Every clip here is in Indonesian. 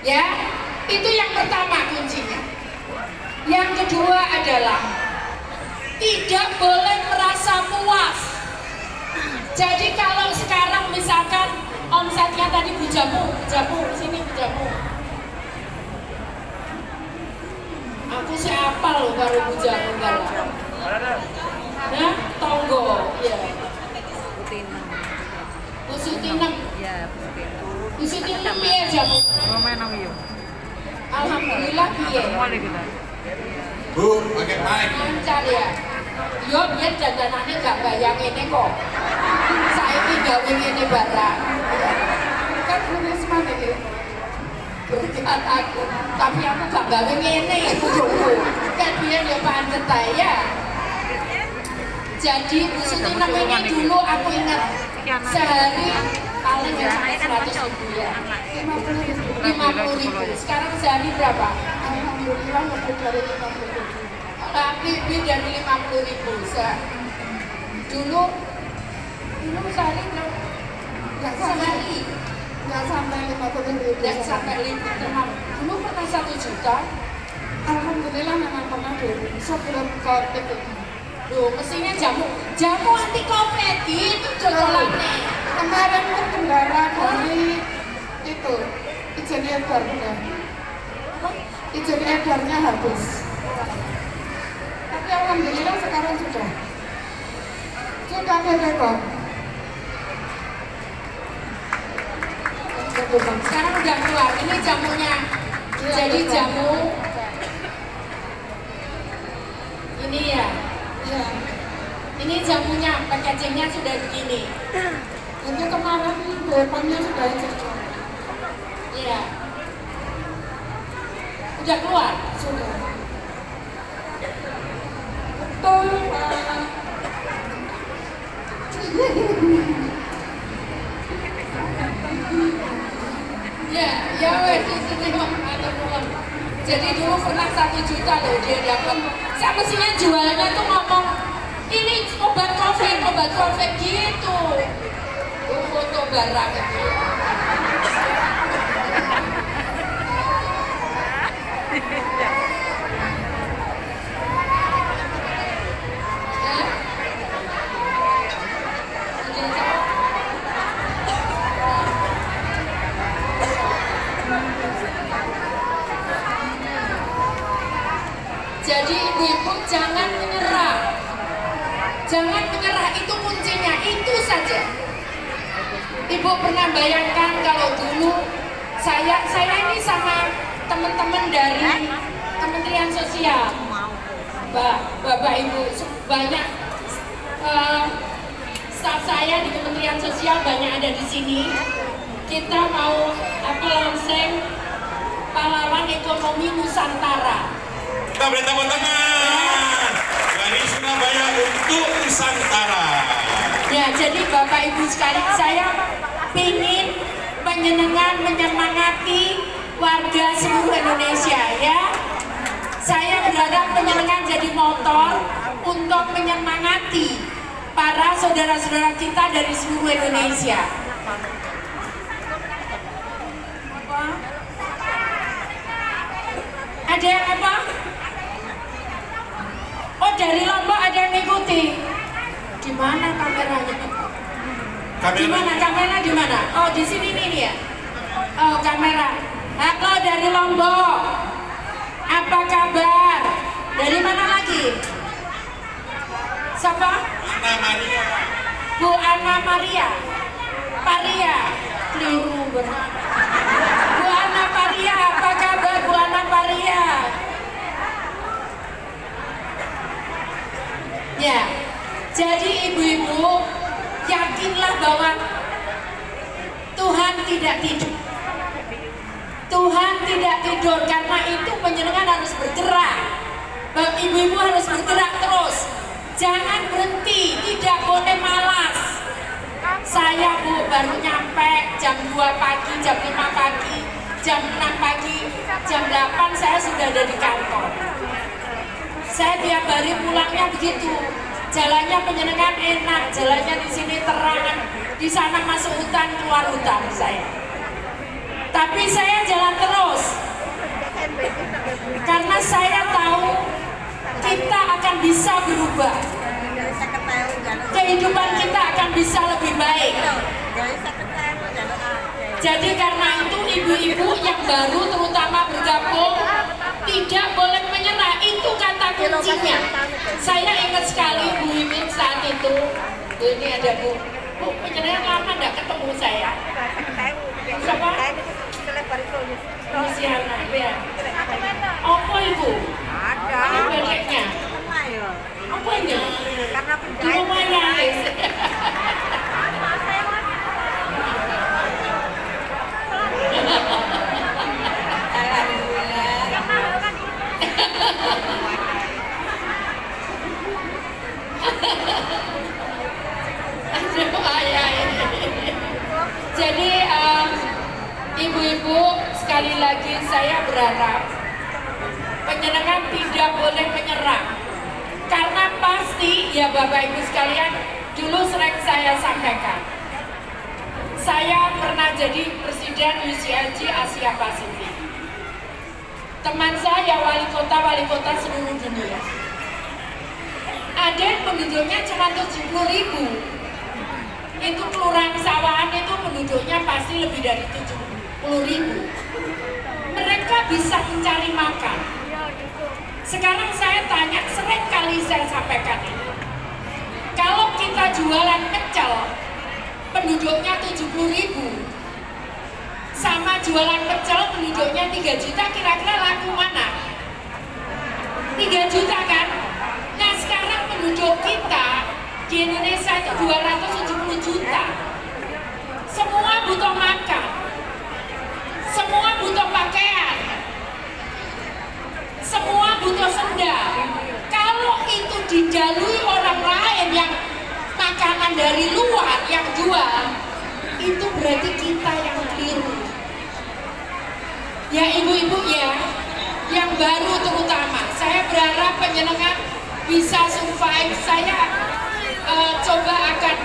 Ya, itu yang pertama kuncinya. Yang kedua adalah tidak boleh merasa puas. Jadi kalau sekarang misalkan omsetnya tadi bujamu, sini bujamu. Aku siapa loh baru bujamu galau. Nah, tonggo, ya. Pusutinem. Ya, Pusutinem piye jamu? Alhamdulillah piye. Bu, pakai mic. Lancar ya. Yo biar dandanannya gak bayang ini kok. Saiki gawe ngene barang. Kan nulis mana iki? Berkat aku, tapi aku gak gawe ngene bojoku. Kan biar ya pancet ya. Jadi Pusutinem namanya dulu aku ingat sehari paling sampai 100.000 ya. 50.000. Sekarang sehari berapa? Alhamdulillah lebih dari 50.000. Lebih dari 50.000. Dulu sehari berapa? Nggak sehari. Nggak sampai 50.000. Nggak sampai 50. Dulu pernah 1 juta. Alhamdulillah memang pernah dulu. Sebelum COVID itu. Loh, mestinya jamu anti covid gitu jualannya. Kemarin pun kendala dari itu izin edarnya. Izin edarnya habis. Tapi alhamdulillah sekarang sudah kok. Sekarang udah keluar. Ini jamunya. Jadi jamu ini ya. Ya. Ini jamunya, packagingnya sudah begini. Itu kemarin depannya sudah ini. Iya. Udah keluar? Sudah. Betul, Pak. Ya wes itu jadi dulu pernah 1 juta loh dia dapat. Saya mestinya jualannya tuh ngomong ini obat covid gitu. Foto barang itu. Jadi ibu-ibu jangan menyerah. Jangan menyerah, itu kuncinya, itu saja. Ibu pernah bayangkan kalau dulu saya ini sama teman-teman dari Kementerian Sosial, Bapak Ibu, banyak staf saya di Kementerian Sosial banyak ada di sini. Kita mau launching pahlawan ekonomi Nusantara. Kita beri tepuk tangan dari Surabaya untuk Nusantara. Ya, jadi Bapak Ibu sekalian, saya ingin menyemangati warga seluruh Indonesia ya. Saya berharap penyenengan jadi motor untuk menyemangati para saudara-saudara kita dari seluruh Indonesia. Apa? Ada yang apa? Oh, dari Lombok ada yang mengikuti. Di mana kameranya? Di mana kamera di mana? Oh, di sini nih ya. Oh, kamera. Halo dari Lombok. Apa kabar? Dari mana lagi? Siapa? Ana Maria. Bu Ana Maria. Paria. Keliru benar. Bu Ana Paria, apa kabar Bu Ana Paria? Ya, jadi ibu-ibu yakinlah bahwa Tuhan tidak tidur. Tuhan tidak tidur, karena itu penjenengan harus bergerak. Ibu-ibu harus bergerak terus. Jangan berhenti, tidak boleh malas. Saya Bu baru nyampe jam 2 pagi, jam 5 pagi, jam 6 pagi, jam 8 saya sudah ada di kantor. Saya tiap hari pulangnya begitu. Jalannya penyenengan enak, jalannya di sini terang, di sana masuk hutan, keluar hutan saya. Tapi saya Karena saya tahu kita akan bisa berubah. Kehidupan kita akan bisa lebih baik. Jadi karena itu ibu-ibu yang baru terutama bergabung tidak boleh menyerah. Itu kata kuncinya. Saya ingat sekali Bu Mimin saat itu. Ini ada Bu. Bu penyerahan lama enggak ketemu saya. Siapa? Luciana, ya. Apa Ibu? Ada. Ini baliknya. Apa ini? Karena Di rumah nangis. Jadi ibu-ibu sekali lagi saya berharap penyenangan tidak boleh menyerah, karena pasti ya Bapak Ibu sekalian, dulu sering saya sampaikan, saya pernah jadi presiden UCLG Asia Pasifik. Teman saya wali kota seluruh dunia, ada yang penduduknya cuma 70.000. Itu kelurahan Sawahan itu penduduknya pasti lebih dari 70.000. Mereka bisa mencari makan. Sekarang saya tanya, sering kali saya sampaikan ini, kalau kita jualan pecel penduduknya 70.000 sama jualan pecel penduduknya 3 juta, kira-kira laku mana? 3 juta kan? Nah sekarang penduduk kita di Indonesia itu 270 juta. Semua butuh makan, semua butuh pakaian, semua butuh sendal. Kalau itu dijalui orang lain yang makanan dari luar yang jual, itu berarti kita yang keliru. Ya ibu-ibu ya, yang baru terutama, saya berharap penjenengan bisa survive. Saya coba akan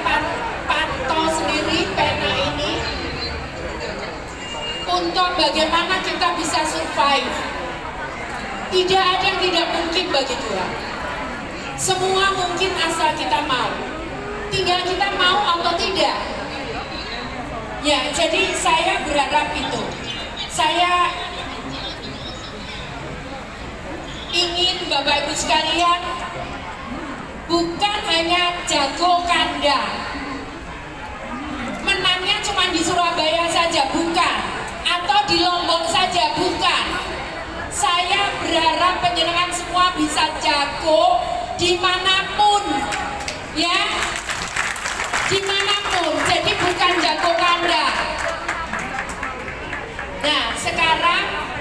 pantau sendiri pena ini untuk bagaimana kita bisa survive. Tidak ada yang tidak mungkin bagi Tuhan. Semua mungkin asal kita mau. Tinggal kita mau atau tidak. Ya, jadi saya berharap itu. Saya ingin Bapak Ibu sekalian bukan hanya jago kandang, menangnya cuma di Surabaya saja, bukan, atau di Lombok saja, bukan. Saya berharap penjenengan semua bisa jago dimanapun, ya, dimanapun. Jadi bukan jago kandang. Nah sekarang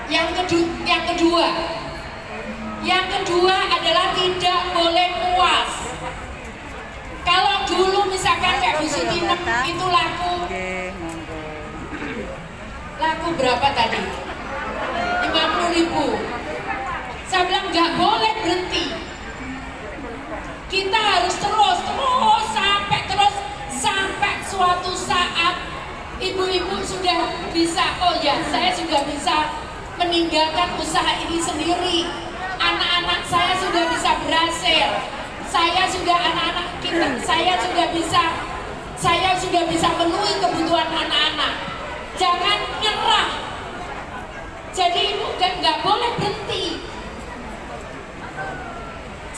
yang kedua adalah tidak boleh puas. Kalau dulu misalkan kayak Bu Sutinem itu laku berapa tadi? 50.000. Saya bilang nggak boleh berhenti. Kita harus terus sampai suatu saat ibu-ibu sudah bisa, oh ya saya sudah bisa meninggalkan usaha ini sendiri. Anak-anak saya sudah bisa berhasil. Saya sudah bisa memenuhi kebutuhan anak-anak. Jangan nyerah. Jadi ibu nggak boleh berhenti.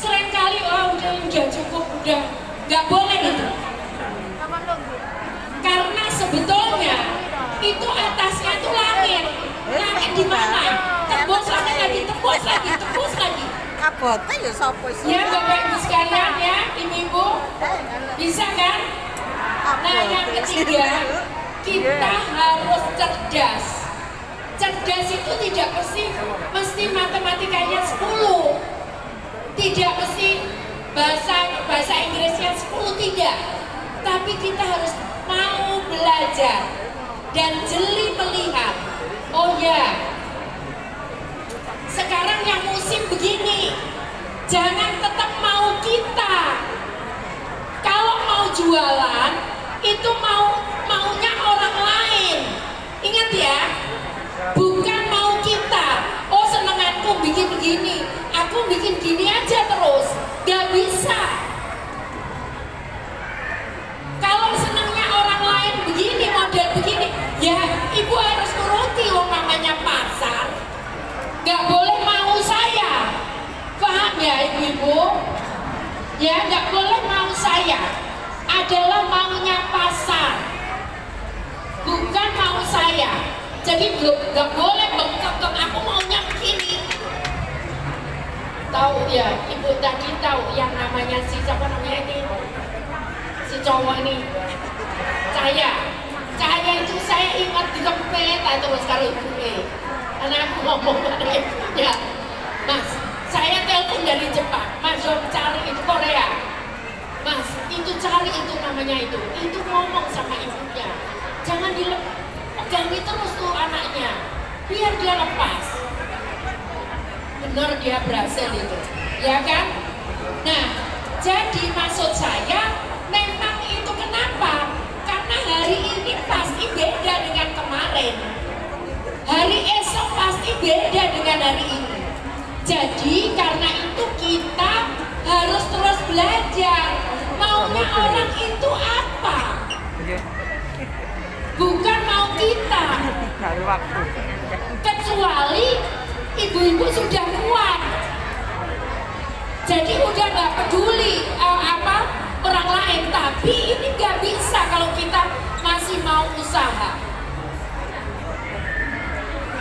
Seringkali udah cukup, udah nggak boleh gitu. Karena sebetulnya itu atasnya itu langit. Langit di mana? Tembus lagi. Abote ya sapa sih? Ya Bapak Ibu sekalian ya, Ibu-ibu bisa kan? Nah yang ketiga, kita harus cerdas. Cerdas itu tidak mesti matematikanya 10, tidak mesti bahasa Inggrisnya 10, tidak. Tapi kita harus mau belajar dan jeli melihat. Oh ya, sekarang yang musim begini, jangan tetap mau kita. Kalau mau jualan, itu maunya orang lain. Ingat ya, Jadi nggak boleh bengkak, aku maunya begini. Tahu ya, ibu tadi tahu yang namanya si siapa namanya ini, si cowok ini, Cahaya itu saya ingat di tempat atau sekarang ibu karena aku ngomong pada ibunya, Mas, saya telepon dari Jepang, Mas cari itu Korea, Mas, itu cari itu namanya itu ngomong sama ibunya, jangan dipegang terus tuh anaknya, biar dia lepas. Benar dia berhasil itu, ya kan? Nah, jadi maksud saya memang itu kenapa? Karena hari ini pasti beda dengan kemarin, hari esok pasti beda dengan hari ini. Jadi karena itu kita harus terus belajar. Maunya orang itu apa? Bukan mau kita. Kecuali ibu-ibu sudah kuat, jadi udah nggak peduli orang lain. Tapi ini nggak bisa kalau kita masih mau usaha.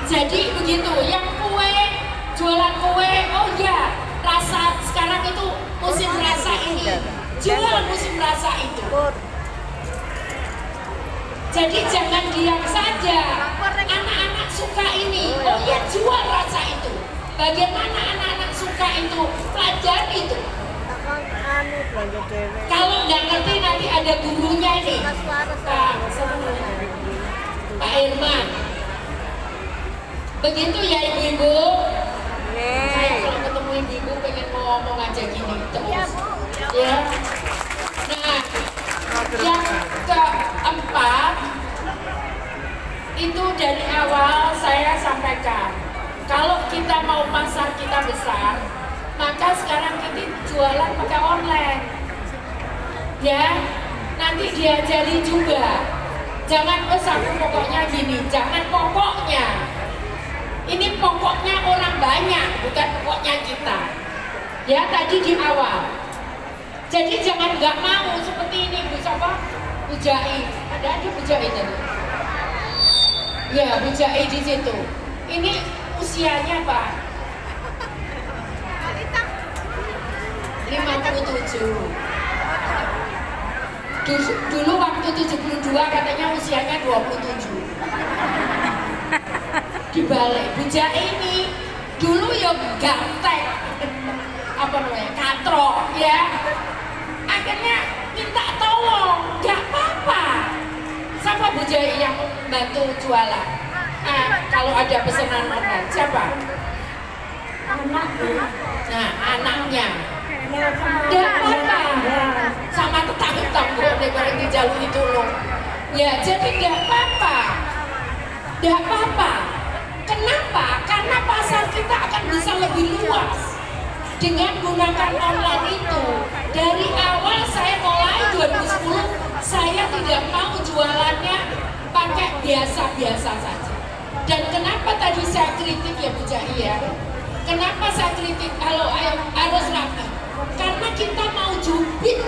Jadi begitu, yang kue, jualan kue, oh ya rasa sekarang itu musim rasa ini, jual musim rasa itu. Jadi jangan diam saja. Anak-anak suka ini, oh ya jual rasa itu. Bagaimana anak-anak suka itu, pelajari itu. Kalau nggak ngerti nanti ada gurunya ini, Pak Irman. Begitu ya ibu-ibu. Saya kalau ketemu ibu-ibu pengen ngomong aja gini terus. Ya. Nah, yang keempat itu dari awal saya sampaikan, kalau kita mau pasar kita besar, maka sekarang kita jualan pakai online. Ya, nanti diajari juga. Jangan aku pokoknya gini, jangan pokoknya. Ini pokoknya orang banyak, bukan pokoknya kita. Ya, tadi di awal. Jadi jangan nggak mau seperti ini, Bu siapa? Bu Jai. Ada Bu Jai tadi. Ya, Bu Jai di situ. Ini usianya Pak? 57. Dulu waktu 72 katanya usianya 27. Dibalik, Bu Jai ini dulu ya gaptek, apa namanya, katro ya. Akhirnya minta tolong, gak apa-apa. Siapa Bu Jai yang bantu jualan? Kalau ada pesanan online, siapa? Nah, anaknya. Gak apa-apa. Sama tetangga-tetangga bareng dijalui tolong. Ya, jadi gak apa-apa. Gak apa-apa. Kenapa? Karena pasar kita akan bisa lebih luas dengan gunakan online itu. Dari awal saya mulai 2010, saya tidak mau jualannya pakai biasa-biasa saja. Dan kenapa tadi saya kritik ya Bu Jai ya? Kenapa saya kritik kalau harus rapi? Karena kita mau jubit